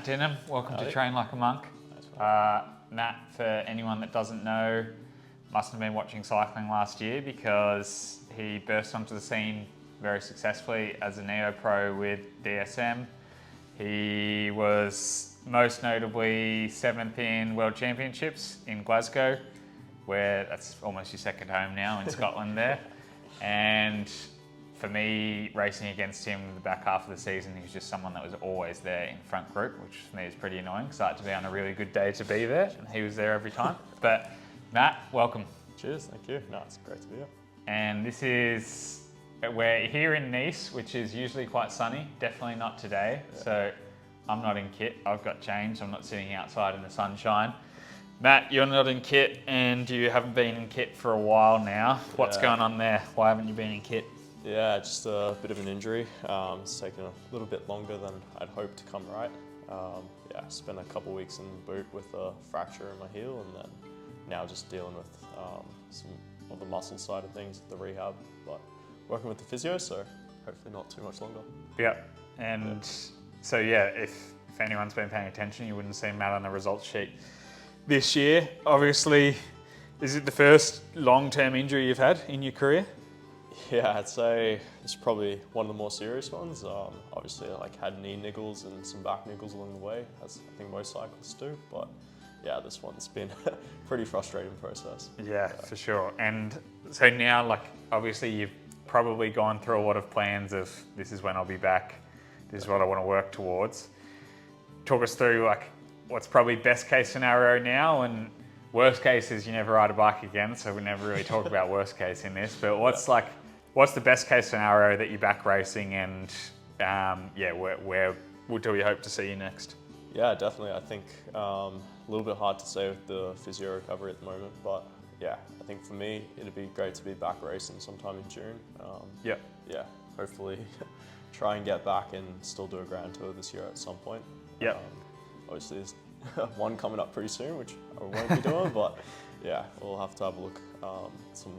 Dinham. Welcome to Train Like a Monk. Matt, for anyone that doesn't know, must have been watching cycling last year because he burst onto the scene very successfully as a neo-pro with DSM. He was most notably 7th in World Championships in Glasgow, where that's almost your second home now in Scotland there. And for me, racing against him the back half of the season, he was just someone that was always there in front group, which for me is pretty annoying because I had to be on a really good day to be there, and he was there every time. But Matt, welcome. Cheers, thank you. No, it's great to be here. And we're here in Nice, which is usually quite sunny, definitely not today. Yeah. So I'm not in kit, I've got changed, I'm not sitting outside in the sunshine. Matt, you're not in kit and you haven't been in kit for a while now. What's going on there? Why haven't you been in kit? Yeah, just a bit of an injury. It's taken a little bit longer than I'd hoped to come right. I spent a couple of weeks in the boot with a fracture in my heel, and then now just dealing with some of the muscle side of things, the rehab, but working with the physio, so hopefully not too much longer. Yeah, and so yeah, if anyone's been paying attention, you wouldn't see Matt on the results sheet this year. Obviously, is it the first long-term injury you've had in your career? Yeah, I'd say it's probably one of the more serious ones. Obviously, had knee niggles and some back niggles along the way, as I think most cyclists do. But yeah, this one's been a pretty frustrating process. Yeah, for sure. And so now, obviously, you've probably gone through a lot of plans of this is when I'll be back. This is what I want to work towards. Talk us through what's probably best case scenario now, and worst case is you never ride a bike again. So we never really talk about worst case in this. But what's the best case scenario that you're back racing, and where do we hope to see you next? Yeah, definitely. I think a little bit hard to say with the physio recovery at the moment, but yeah, I think for me it'd be great to be back racing sometime in June. Hopefully try and get back and still do a Grand Tour this year at some point. Obviously there's one coming up pretty soon, which I won't be doing, but yeah, we'll have to have a look some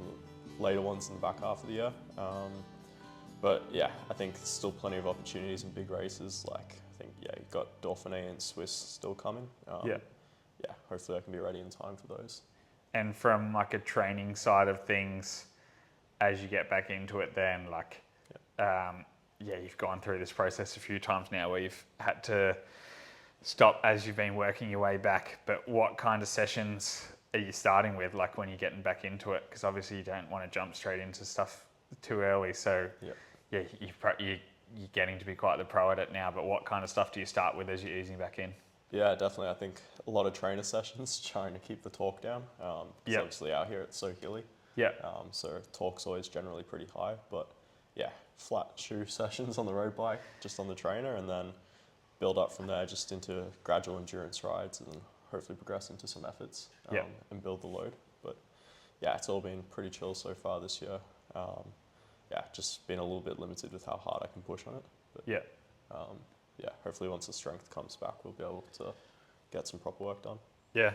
later ones in the back half of the year. But yeah, I think there's still plenty of opportunities in big races. You've got Dauphiné and Swiss still coming. Hopefully I can be ready in time for those. And from a training side of things, as you get back into it then, you've gone through this process a few times now where you've had to stop as you've been working your way back, but what kind of sessions are you starting with, when you're getting back into it? Because obviously you don't want to jump straight into stuff too early, so you're getting to be quite the pro at it now, but what kind of stuff do you start with as you're easing back in? Yeah, definitely. I think a lot of trainer sessions, trying to keep the torque down, because obviously out here it's so hilly. So torque's always generally pretty high, but yeah, flat shoe sessions on the road bike, just on the trainer, and then build up from there just into gradual endurance rides, and then hopefully progress into some efforts and build the load. But yeah, it's all been pretty chill so far this year. Just been a little bit limited with how hard I can push on it. But hopefully once the strength comes back, we'll be able to get some proper work done. Yeah.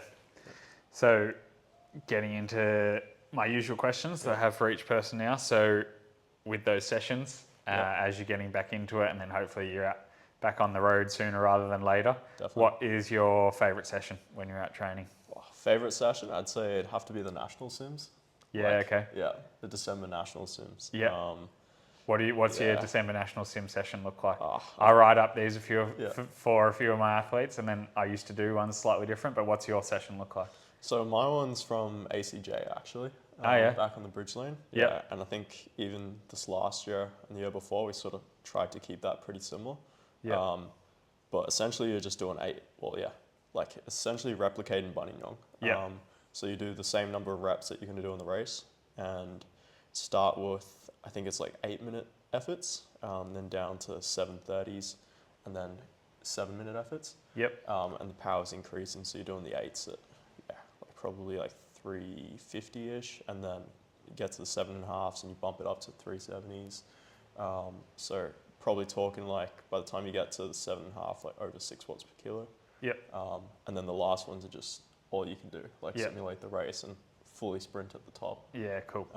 So getting into my usual questions that I have for each person now. So with those sessions, as you're getting back into it, and then hopefully you're back on the road sooner rather than later. Definitely. What is your favourite session when you're out training? Favourite session? I'd say it'd have to be the national sims. Okay. Yeah, the December national sims. Yeah. What's your December national sim session look like? I write up these for a few of my athletes, and then I used to do ones slightly different, but what's your session look like? So my one's from ACJ actually. Back on the Bridge Lane. Yeah. And I think even this last year and the year before, we sort of tried to keep that pretty similar. Yeah. But essentially you're just doing essentially replicating Buninyong. Yeah. So you do the same number of reps that you're going to do in the race, and start with, I think it's 8-minute efforts, then down to 7:30s, and then 7-minute efforts. Yep. And the power's increasing, so you're doing the 8s at probably 350-ish, and then you get to the 7.5s and you bump it up to 370s. So probably talking by the time you get to the 7.5, over 6 watts per kilo. Yep. And then the last ones are just all you can do, simulate the race and fully sprint at the top. Yeah, cool.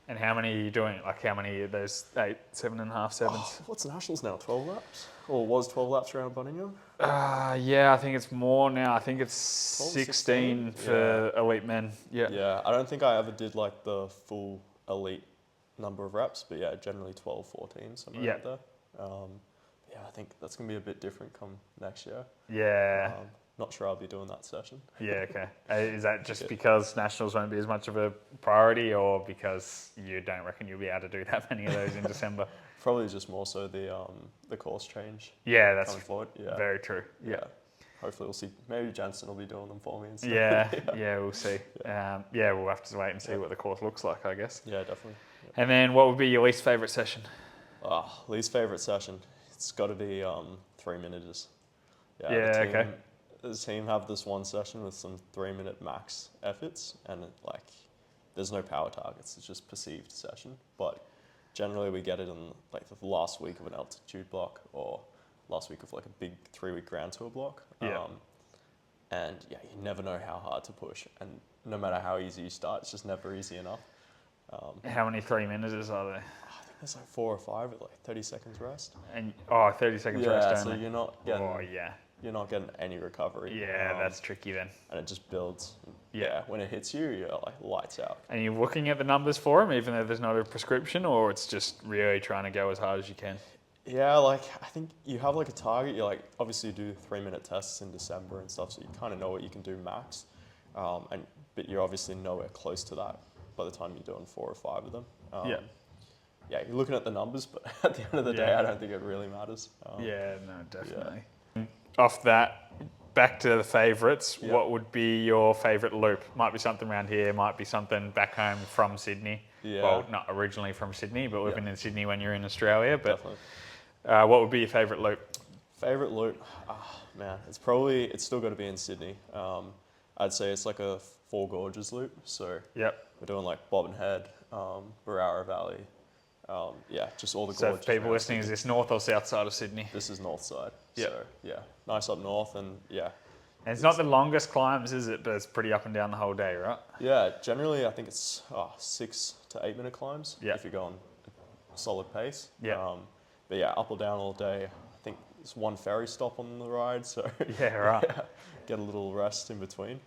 And how many are you doing? Like how many of those 8, 7.5, 7s? Oh, what's nationals now? 12 laps? Or was 12 laps around Dinham? Yeah, I think it's more now. I think it's 16 for elite men. Yeah. Yeah, I don't think I ever did like the full elite number of reps, but yeah, generally 12, 14, somewhere around there. Yeah, I think that's going to be a bit different come next year. Yeah. Not sure I'll be doing that session. Yeah, okay. Is that just because nationals won't be as much of a priority, or because you don't reckon you'll be able to do that many of those in December? Probably just more so the course change. Yeah, that's coming forward. Yeah. very true. Yeah. Hopefully we'll see. Maybe Jensen will be doing them for me and stuff. Yeah, we'll see. Yeah, we'll have to wait and see what the course looks like, I guess. Yeah, definitely. Yeah. And then what would be your least favourite session? Least favourite session? It's got to be 3-minuters. Okay. The team have this one session with some 3-minute max efforts, and there's no power targets. It's just perceived session. But generally we get it in like the last week of an altitude block, or last week of like a big 3-week Grand Tour block. And yeah, you never know how hard to push, and no matter how easy you start, it's just never easy enough. How many 3-minuters are there? I think there's like 4 or 5 with like 30 seconds rest. And 30 seconds rest only. So you're not getting you're not getting any recovery. Yeah, that's tricky then. And it just builds. Yeah, when it hits you, you're like lights out. And you're looking at the numbers for them, even though there's not a prescription, or it's just really trying to go as hard as you can? Yeah, like I think you have like a target. You like obviously do 3-minute tests in December and stuff, so you kind of know what you can do max. But you're obviously nowhere close to that by the time you're doing 4 or 5 of them. Yeah, you're looking at the numbers, but at the end of the day, I don't think it really matters. No, definitely. Off that, back to the favourites, what would be your favourite loop? Might be something around here, might be something back home from Sydney. Yeah. Well, not originally from Sydney, but living in Sydney when you're in Australia. But definitely. What would be your favourite loop? Favourite loop? Man, it's still got to be in Sydney. I'd say it's like a Four Gorges loop. So we're doing like Bobbin Head, Barara Valley. Just all the gorges. So for people listening, is this north or south side of Sydney? This is north side. So nice up north, and And it's not the longest climbs, is it? But it's pretty up and down the whole day, right? Yeah, generally I think it's 6 to 8 minute climbs if you're going a solid pace. But up or down all day. I think there's one ferry stop on the ride, so get a little rest in between.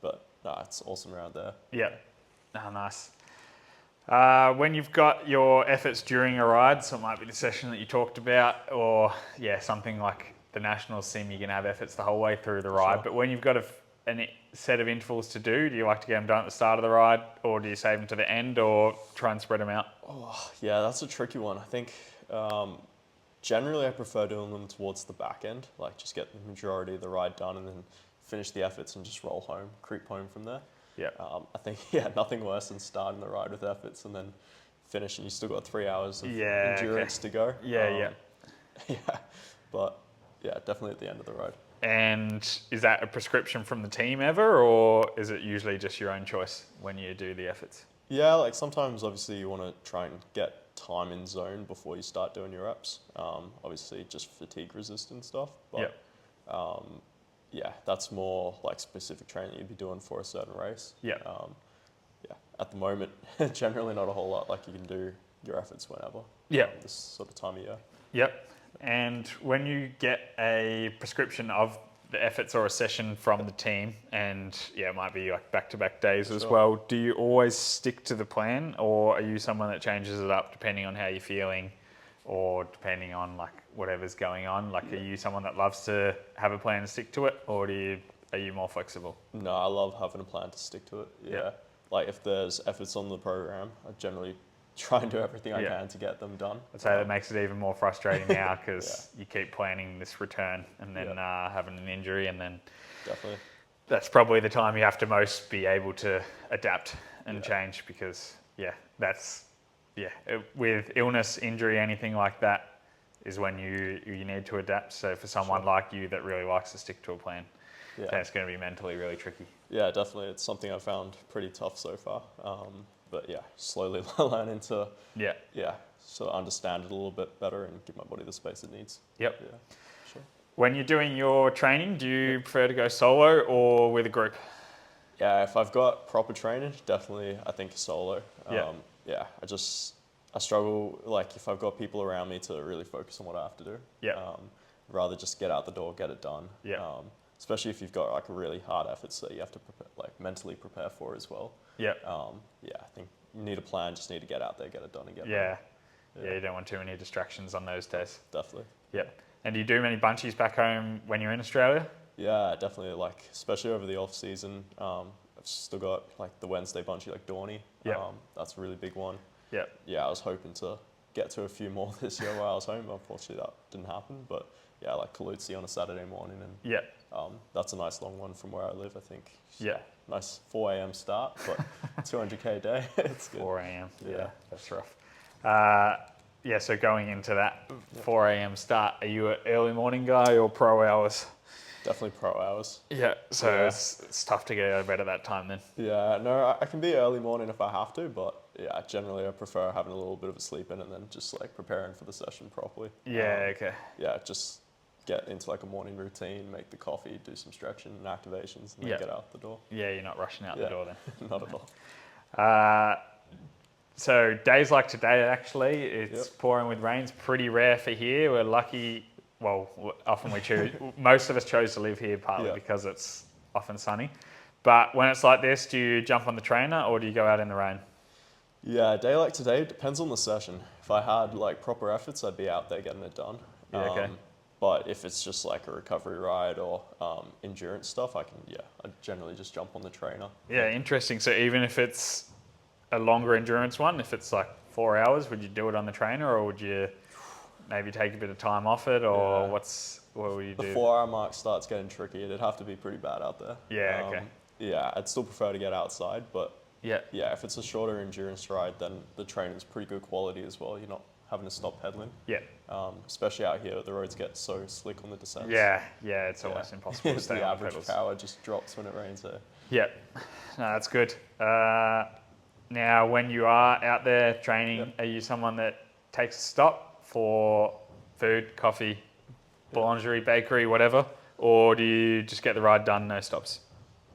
But it's awesome around there. Nice. When you've got your efforts during a ride, so it might be the session that you talked about, or something like the Nationals sim, you can have efforts the whole way through the ride. But when you've got a set of intervals to do you like to get them done at the start of the ride, or do you save them to the end, or try and spread them out? That's a tricky one. I think generally I prefer doing them towards the back end, like just get the majority of the ride done and then finish the efforts and just roll home, creep home from there. I think nothing worse than starting the ride with efforts and then finish and you still got 3 hours of endurance to go. But definitely at the end of the ride. And is that a prescription from the team ever, or is it usually just your own choice when you do the efforts? Yeah, like sometimes obviously you want to try and get time in zone before you start doing your reps. Obviously just fatigue resistant stuff. But that's more like specific training you'd be doing for a certain race. At the moment, generally not a whole lot. Like you can do your efforts whenever. This sort of time of year. And when you get a prescription of the efforts or a session from the team, and it might be like back-to-back days as well, do you always stick to the plan, or are you someone that changes it up depending on how you're feeling, or depending on like whatever's going on? Like, are you someone that loves to have a plan and stick to it, or are you more flexible? No, I love having a plan to stick to it. Like if there's efforts on the program, I generally try and do everything I can to get them done. I'd say that makes it even more frustrating now, because you keep planning this return and then having an injury, and then that's probably the time you have to most be able to adapt and change, because with illness, injury, anything like that is when you need to adapt. So for someone like you that really likes to stick to a plan, then it's going to be mentally really tricky. Yeah, definitely. It's something I've found pretty tough so far. But slowly learning to sort of understand it a little bit better and give my body the space it needs. When you're doing your training, do you prefer to go solo or with a group? Yeah, if I've got proper training, definitely I think solo. Yeah. Yeah, I struggle, like if I've got people around me to really focus on what I have to do. Yeah. Rather just get out the door, get it done. Yeah. Especially if you've got like a really hard efforts that you have to prepare, like mentally prepare for as well. Yeah. Yeah, I think you need a plan, just need to get out there, get it done and get Yeah. home. Yeah, you don't want too many distractions on those days. Definitely. Yep. And do you do many bunchies back home when you're in Australia? Yeah, definitely. Like, especially over the off season, I've still got like the Wednesday bunchy, like Dawny. Yep. That's a really big one. Yep. Yeah, I was hoping to get to a few more this year while I was home. Unfortunately, that didn't happen. But yeah, like Kalutsi on a Saturday morning, and Yeah. that's a nice long one from where I live, I think. Yeah. Nice 4 a.m. start, but 200k a day. It's good. 4 a.m. Yeah. That's rough. Yeah, so going into that 4 a.m. start, are you an early morning guy or pro hours? Definitely pro hours. Yeah, so Yeah. It's tough to get out of bed at that time then. Yeah, no, I can be early morning if I have to, but yeah, generally I prefer having a little bit of a sleep in and then just like preparing for the session properly. Yeah, okay. Yeah, just get into like a morning routine, make the coffee, do some stretching and activations, and then Yeah. get out the door. Yeah, you're not rushing out the door then. Not at all. So days like today, actually, it's Yep. pouring with rain. It's pretty rare for here. We're lucky. Well, often we choose. Most of us chose to live here partly Yeah. because it's often sunny. But when it's like this, do you jump on the trainer or do you go out in the rain? Yeah, a day like today depends on the session. If I had like proper efforts, I'd be out there getting it done. Yeah, okay. But if it's just like a recovery ride or endurance stuff, I generally just jump on the trainer. Yeah, interesting. So even if it's a longer endurance one, if it's like 4 hours, would you do it on the trainer or would you maybe take a bit of time off it or Yeah. what would you The do? 4 hour mark starts getting tricky. It'd have to be pretty bad out there. Yeah, okay. Yeah, I'd still prefer to get outside, but Yeah. yeah, if it's a shorter endurance ride, then the training's pretty good quality as well. You're not having to stop pedaling. Yeah. Especially out here, the roads get so slick on the descents. Yeah, it's almost impossible to stay the on average pedals. power just drops when it rains here. Yeah, no, that's good. Now, when you are out there training, are you someone that takes a stop for food, coffee, boulangerie, bakery, whatever, or do you just get the ride done, no stops?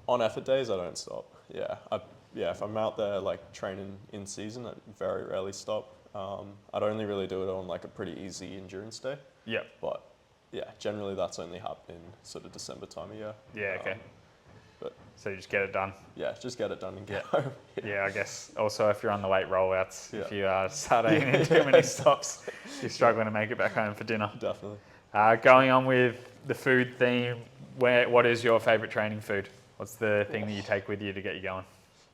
On effort days, I don't stop. Yeah, if I'm out there like training in season, I very rarely stop. I'd only really do it on like a pretty easy endurance day. Yeah. But yeah, generally that's only happening sort of December time of year. Yeah, okay. But So you just get it done. yeah, just get it done and get home. Yeah, I guess also if you're on the late rollouts, if Yeah. you start aiming in too many stops, you're struggling to make it back home for dinner. Definitely. Going on with the food theme, what is your favourite training food? What's the thing that you take with you to get you going?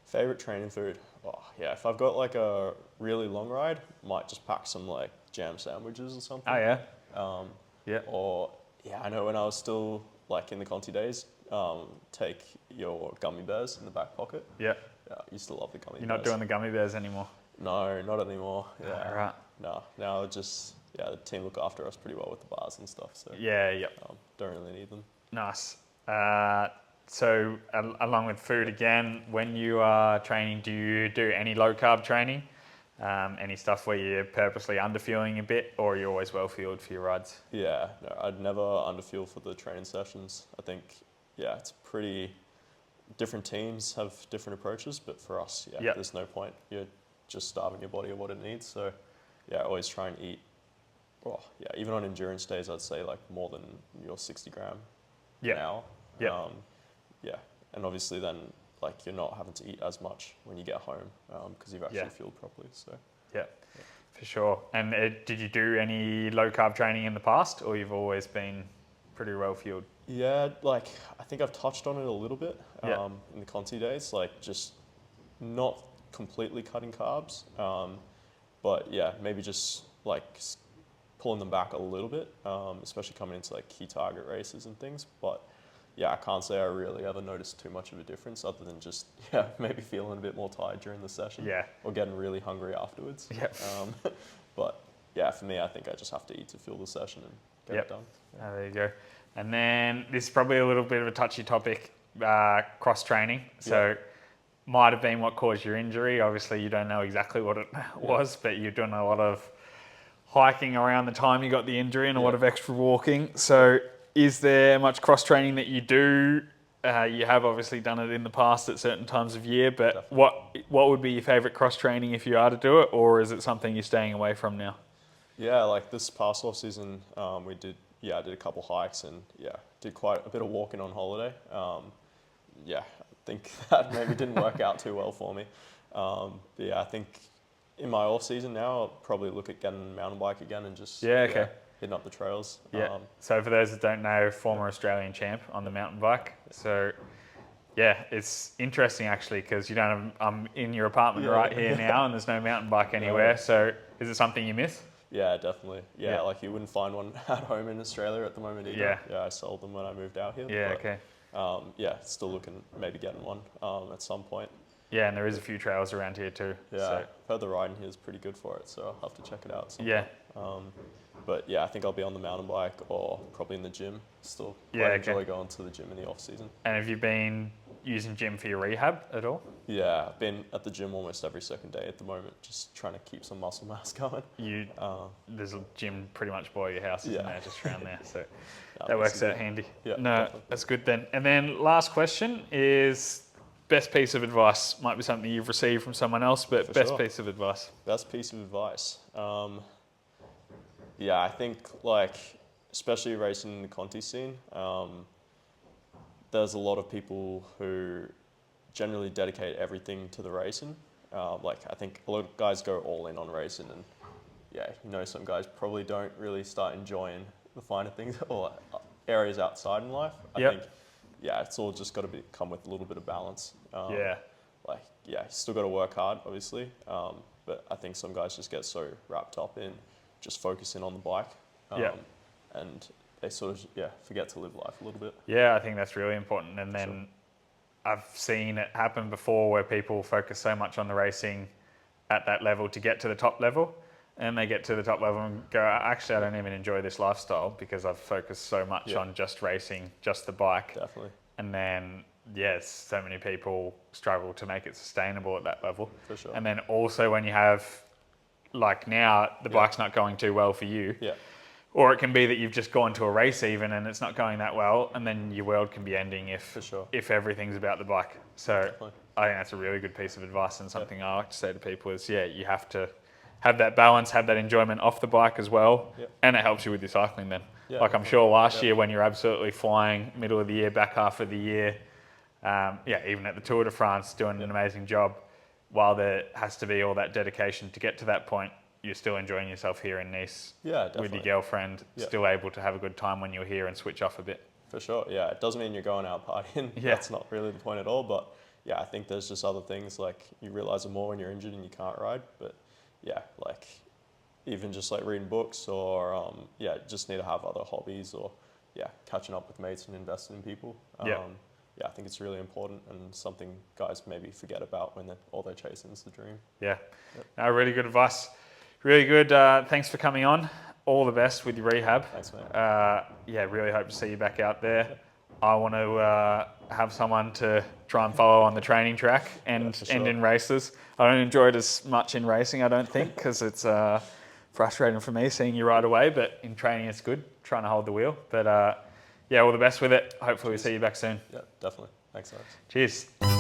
Favorite training food? Oh, yeah, if I've got like a really long ride, might just pack some like jam sandwiches or something. Oh yeah? Yeah. Or yeah, I know when I was still like in the Conti days, take your gummy bears in the back pocket. Yeah. Yeah, I used to love the gummy bears. You're not doing the gummy bears anymore? No, not anymore. Yeah. Oh, right. No, now just, the team look after us pretty well with the bars and stuff, so Yeah, yep. don't really need them. Nice. So along with food again, when you are training, do you do any low carb training? Any stuff where you're purposely underfueling a bit, or are you always well fueled for your rides? Yeah, no, I'd never underfuel for the training sessions. I think, it's pretty, different teams have different approaches, but for us, Yep. there's no point. You're just starving your body of what it needs. So yeah, always try and eat, even on endurance days, I'd say like more than your 60 gram Yeah. an hour. Yep. And obviously then like you're not having to eat as much when you get home because you've actually Yeah. fueled properly. So Yeah, for sure. And did you do any low carb training in the past, or you've always been pretty well fueled? yeah, like I think I've touched on it a little bit Yeah. in the Conti days, like just not completely cutting carbs, but yeah, maybe just like pulling them back a little bit, especially coming into like key target races and things. But yeah, I can't say I really ever noticed too much of a difference other than just, maybe feeling a bit more tired during the session. Yeah. Or getting really hungry afterwards. Yep. But yeah, for me, I think I just have to eat to fuel the session and get Yep. it done. Oh, there you go. And then this is probably a little bit of a touchy topic, cross training. So might have been what caused your injury. Obviously, you don't know exactly what it was, but you're doing a lot of hiking around the time you got the injury and a lot of extra walking. So is there much cross training that you do You have obviously done it in the past at certain times of year, but Definitely. what would be your favourite cross training if you are to do it, or is it something you're staying away from now? Yeah, like this past off season, I did a couple hikes and did quite a bit of walking on holiday. I think that maybe didn't work out too well for me. But yeah, I think in my off season now, I'll probably look at getting a mountain bike again and just hitting up the trails. Yeah. So for those that don't know, former Australian champ on the mountain bike. So yeah, it's interesting actually because you don't have, I'm in your apartment right here now, and there's no mountain bike anywhere. So is it something you miss? Yeah, definitely. Yeah, like you wouldn't find one at home in Australia at the moment either. Yeah, I sold them when I moved out here. Yeah, but, okay. Still looking maybe getting one at some point. Yeah, and there is a few trails around here too. Yeah, so. I've heard the riding here is pretty good for it, so I'll have to check it out sometime. Yeah. But yeah, I think I'll be on the mountain bike or probably in the gym still. Enjoy going to the gym in the off season. And have you been using gym for your rehab at all? Yeah, I've been at the gym almost every second day at the moment, just trying to keep some muscle mass going. There's a gym pretty much by your house, isn't there, just around there. So Yeah, that works out handy. Yeah, no, definitely. That's good then. And then last question is best piece of advice. Might be something you've received from someone else, but For best sure. piece of advice. Best piece of advice. I think like, especially racing in the Conti scene, there's a lot of people who generally dedicate everything to the racing. I think a lot of guys go all in on racing, and some guys probably don't really start enjoying the finer things or areas outside in life. I think, it's all just got to come with a little bit of balance. You still got to work hard, obviously, but I think some guys just get so wrapped up in just focusing on the bike, and they sort of forget to live life a little bit. Yeah, I think that's really important. And then I've seen it happen before where people focus so much on the racing at that level to get to the top level, and they get to the top level and go, actually, I don't even enjoy this lifestyle because I've focused so much on just racing, just the bike. Definitely. And then, so many people struggle to make it sustainable at that level. For sure. And then also when you have, like now, the bike's not going too well for you. Yeah. Or it can be that you've just gone to a race even and it's not going that well, and then your world can be ending if everything's about the bike. So Definitely. I think that's a really good piece of advice, and something I like to say to people is, you have to have that balance, have that enjoyment off the bike as well, and it helps you with your cycling then. Yeah, I'm sure last year when you're absolutely flying, middle of the year, back half of the year, even at the Tour de France, doing an amazing job, while there has to be all that dedication to get to that point, you're still enjoying yourself here in Nice with your girlfriend, still able to have a good time when you're here and switch off a bit. For sure, it doesn't mean you're going out partying. That's not really the point at all, but I think there's just other things, like you realise it more when you're injured and you can't ride, but even just like reading books or just need to have other hobbies or catching up with mates and investing in people. I think it's really important and something guys maybe forget about when all they're chasing is the dream. No, really good advice. Really good. Thanks for coming on. All the best with your rehab. Thanks, mate. Really hope to see you back out there. I want to have someone to try and follow on the training track and in races. I don't enjoy it as much in racing, I don't think, because it's frustrating for me seeing you right away, but in training it's good, trying to hold the wheel. But all the best with it. Hopefully we see you back soon. Yeah, definitely. Thanks, Alex. Cheers.